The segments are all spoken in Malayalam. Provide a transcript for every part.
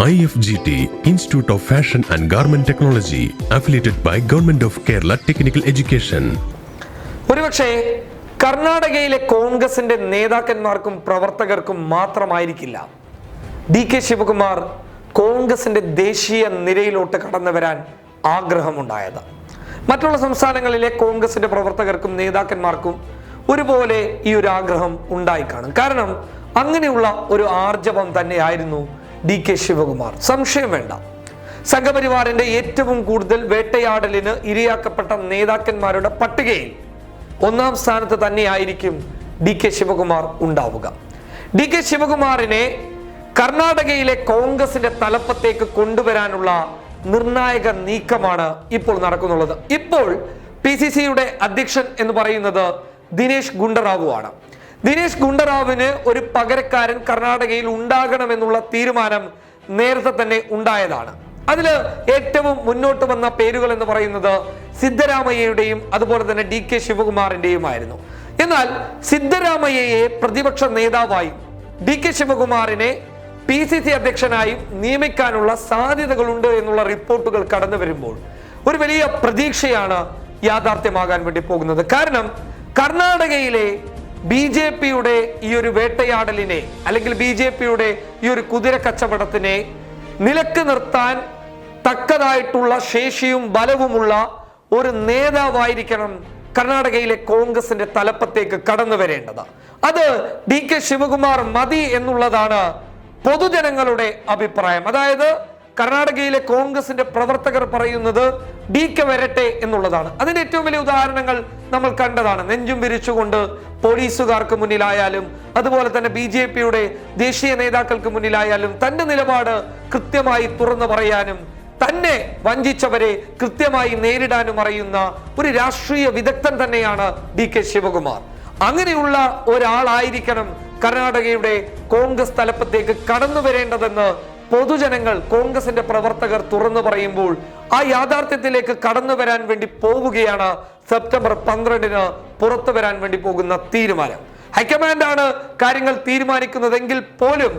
IFGT, Institute of Fashion and Garment Technology, affiliated by Government of Kerala Technical Education. ഒരുപക്ഷേ കർണാടകയിലെ കോൺഗ്രസിന്റെ നേതാക്കന്മാർക്കും പ്രവർത്തകർക്കും മാത്രമായിരിക്കില്ല DK ശിവകുമാർ കോൺഗ്രസിന്റെ ദേശീയ നിരയിലോട്ട് കടന്നു വരാൻ ആഗ്രഹമുണ്ടായത്. മറ്റുള്ള സംസ്ഥാനങ്ങളിലെ കോൺഗ്രസിന്റെ പ്രവർത്തകർക്കും നേതാക്കന്മാർക്കും ഒരുപോലെ ഈ ഒരു ആഗ്രഹം ഉണ്ടായി കാണും. കാരണം അങ്ങനെയുള്ള ഒരു ആർജവം തന്നെയായിരുന്നു DK ശിവകുമാർ, സംശയം വേണ്ട. സംഘപരിവാറിന്റെ ഏറ്റവും കൂടുതൽ വേട്ടയാടലിന് ഇരയാക്കപ്പെട്ട നേതാക്കന്മാരുടെ പട്ടികയിൽ ഒന്നാം സ്ഥാനത്ത് തന്നെയായിരിക്കും DK ശിവകുമാർ ഉണ്ടാവുക. DK ശിവകുമാറിനെ കർണാടകയിലെ കോൺഗ്രസിന്റെ തലപ്പത്തേക്ക് കൊണ്ടുവരാനുള്ള നിർണായക നീക്കമാണ് ഇപ്പോൾ നടക്കുന്നുള്ളത്. ഇപ്പോൾ PCCയുടെ അധ്യക്ഷൻ എന്ന് പറയുന്നത് ദിനേശ് ഗുണ്ടറാവു ആണ്. ദിനേശ് ഗുണ്ടറാവിന് ഒരു പകരക്കാരൻ കർണാടകയിൽ ഉണ്ടാകണമെന്നുള്ള തീരുമാനം നേരത്തെ തന്നെ ഉണ്ടായതാണ്. അതില് ഏറ്റവും മുന്നോട്ട് വന്ന പേരുകൾ എന്ന് പറയുന്നത് സിദ്ധരാമയ്യയുടെയും അതുപോലെ തന്നെ DK ശിവകുമാറിന്റെയുമായിരുന്നു. എന്നാൽ സിദ്ധരാമയ്യയെ പ്രതിപക്ഷ നേതാവായും DK ശിവകുമാറിനെ PCC അധ്യക്ഷനായും നിയമിക്കാനുള്ള സാധ്യതകളുണ്ട് എന്നുള്ള റിപ്പോർട്ടുകൾ കടന്നു വരുമ്പോൾ ഒരു വലിയ പ്രതീക്ഷയാണ് യാഥാർത്ഥ്യമാകാൻ വേണ്ടി പോകുന്നത്. കാരണം കർണാടകയിലെ BJPയുടെ ഈ ഒരു വേട്ടയാടലിനെ അല്ലെങ്കിൽ BJPയുടെ ഈ ഒരു കുതിര കച്ചവടത്തിനെ നിലക്ക് നിർത്താൻ തക്കതായിട്ടുള്ള ശേഷിയും ബലവുമുള്ള ഒരു നേതാവായിരിക്കണം കർണാടകയിലെ കോൺഗ്രസിന്റെ തലപ്പത്തേക്ക് കടന്നു വരേണ്ടത്. അത് DK ശിവകുമാർ മതി എന്നുള്ളതാണ് പൊതുജനങ്ങളുടെ അഭിപ്രായം. അതായത് കർണാടകയിലെ കോൺഗ്രസിന്റെ പ്രവർത്തകർ പറയുന്നത് DK വരട്ടെ എന്നുള്ളതാണ്. അതിന്റെ ഏറ്റവും വലിയ ഉദാഹരണങ്ങൾ നമ്മൾ കണ്ടതാണ്. നെഞ്ചും വിരിച്ചുകൊണ്ട് പോലീസുകാർക്ക് മുന്നിലായാലും അതുപോലെ തന്നെ BJPയുടെ ദേശീയ നേതാക്കൾക്ക് മുന്നിലായാലും തന്റെ നിലപാട് കൃത്യമായി തുറന്നു പറയാനും തന്നെ വഞ്ചിച്ചവരെ കൃത്യമായി നേരിടാനും അറിയുന്ന ഒരു രാഷ്ട്രീയ വിദഗ്ധൻ തന്നെയാണ് DK ശിവകുമാർ. അങ്ങനെയുള്ള ഒരാളായിരിക്കണം കർണാടകയുടെ കോൺഗ്രസ് തലപ്പത്തേക്ക് കടന്നു വരേണ്ടതെന്ന് പൊതുജനങ്ങൾ, കോൺഗ്രസിന്റെ പ്രവർത്തകർ തുറന്നു പറയുമ്പോൾ ആ യാഥാർത്ഥ്യത്തിലേക്ക് കടന്നു വരാൻ വേണ്ടി പോവുകയാണ് സെപ്റ്റംബർ 12 പുറത്തു വരാൻ വേണ്ടി പോകുന്ന തീരുമാനം. ഹൈക്കമാൻഡാണ് കാര്യങ്ങൾ തീരുമാനിക്കുന്നതെങ്കിൽ പോലും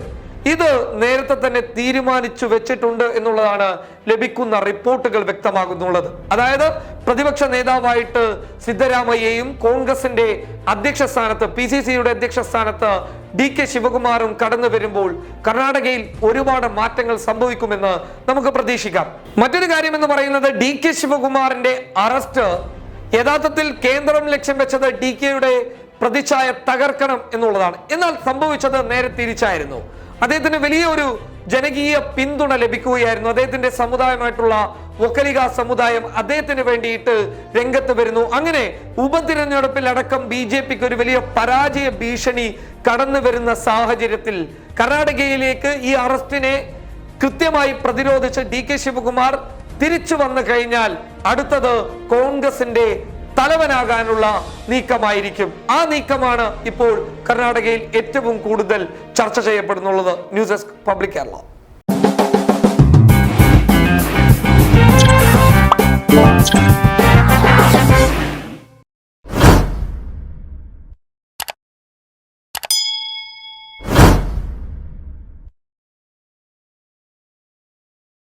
ഇത് നേരത്തെ തന്നെ തീരുമാനിച്ചു വെച്ചിട്ടുണ്ട് എന്നുള്ളതാണ് ലഭിക്കുന്ന റിപ്പോർട്ടുകൾ വ്യക്തമാകുന്നുള്ളത്. അതായത് പ്രതിപക്ഷ നേതാവായിട്ട് സിദ്ധരാമയ്യയും കോൺഗ്രസിന്റെ അധ്യക്ഷ സ്ഥാനത്ത് PCCയുടെ അധ്യക്ഷ സ്ഥാനത്ത് DK ശിവകുമാറും കടന്നു വരുമ്പോൾ കർണാടകയിൽ ഒരുപാട് മാറ്റങ്ങൾ സംഭവിക്കുമെന്ന് നമുക്ക് പ്രതീക്ഷിക്കാം. മറ്റൊരു കാര്യം എന്ന് പറയുന്നത് DK ശിവകുമാറിന്റെ അറസ്റ്റ് യഥാർത്ഥത്തിൽ കേന്ദ്രം ലക്ഷ്യം വെച്ചത് DKയുടെ പ്രതിച്ഛായ തകർക്കണം എന്നുള്ളതാണ്. എന്നാൽ സംഭവിച്ചത് നേരെ തിരിച്ചായിരുന്നു. അദ്ദേഹത്തിന് വലിയൊരു ജനകീയ പിന്തുണ ലഭിക്കുകയായിരുന്നു. അദ്ദേഹത്തിന്റെ സമുദായമായിട്ടുള്ള വൊക്കലിഗ സമുദായം അദ്ദേഹത്തിന് വേണ്ടിയിട്ട് രംഗത്ത് വരുന്നു. അങ്ങനെ ഉപതിരഞ്ഞെടുപ്പിൽ അടക്കം BJPക്ക് ഒരു വലിയ പരാജയ ഭീഷണി കടന്നു വരുന്ന സാഹചര്യത്തിൽ കർണാടകയിലേക്ക് ഈ അറസ്റ്റിനെ കൃത്യമായി പ്രതിരോധിച്ച് DK ശിവകുമാർ തിരിച്ചു വന്നു കഴിഞ്ഞാൽ അടുത്തത് കോൺഗ്രസിന്റെ തലവനാകാനുള്ള നീക്കമായിരിക്കും. ആ നീക്കമാണ് ഇപ്പോൾ കർണാടകയിൽ ഏറ്റവും കൂടുതൽ ചർച്ച ചെയ്യപ്പെടുന്നുള്ളത്. News desk public Kerala.